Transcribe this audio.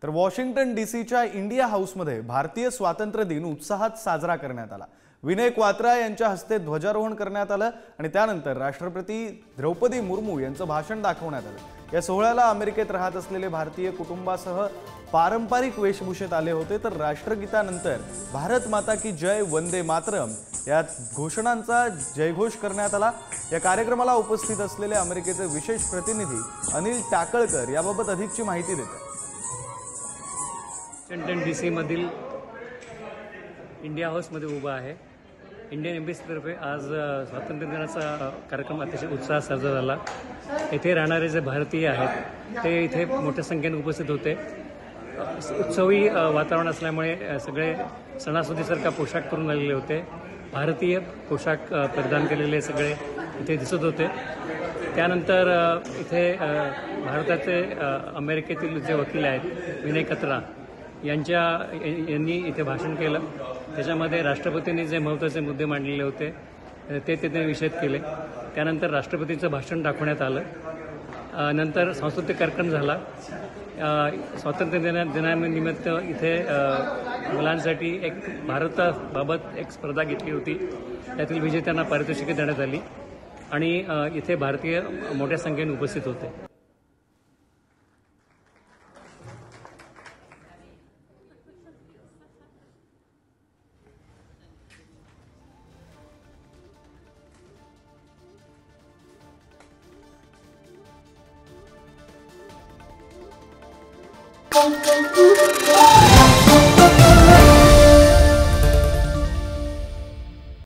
तर Washington डीसीच्या India हाऊसमध्ये भारतीय स्वातंत्र्य दिन उत्साहात साजरा करण्यात आला। विनय क्वात्रा यांच्या हस्ते ध्वजारोहण करण्यात आलं आणि त्यानंतर राष्ट्रपती द्रौपदी मुर्मू यांचं भाषण दाखवण्यात आलं। या सोहळ्याला अमेरिकेत राहत असलेले भारतीय कुटुंबासह पारंपरिक वेशभूषेत आले होते। तर राष्ट्रगीतानंतर भारत माता की जय, वंदे मातरम या घोषणांचा जयघोष करण्यात आला। या कार्यक्रमाला उपस्थित असलेले अमेरिकेचे विशेष प्रतिनिधी अनिल टाकळकर याबाबत अधिकची माहिती देतात। वॉशिंग्टन डीसी मधील इंडिया हाऊसमध्ये उभा आहे। इंडियन एम्बेसीतर्फे आज स्वातंत्र्य दिनाचा कार्यक्रम अतिशय उत्साहात साजरा झाला। येथे राहणारे जे भारतीय आहेत ते इथे मोठ्या संख्येने उपस्थित होते। उत्सवी वातावरण असल्यामुळे सगळे सणासुदीसारखा पोशाख करून आलेले होते। भारतीय पोशाख परिधान केलेले सगळे इथे दिसत होते। त्यानंतर इथे भारताचे अमेरिकेतील जे वकील आहेत विनय क्वात्रा यांनी इथे भाषण केलं। त्याच्यामध्ये राष्ट्रपतींनी जे महत्त्वाचे मुद्दे मांडलेले होते ते तिथे विषद केले। त्यानंतर राष्ट्रपतींचं भाषण दाखवण्यात आलं। नंतर सांस्कृतिक कार्यक्रम झाला। स्वातंत्र्य दिनानिमित्त इथे मुलांसाठी एक भारताबाबत एक स्पर्धा घेतली होती। त्यातील विजेत्यांना पारितोषिके देण्यात आली आणि इथे भारतीय मोठ्या संख्येने उपस्थित होते। Bum bum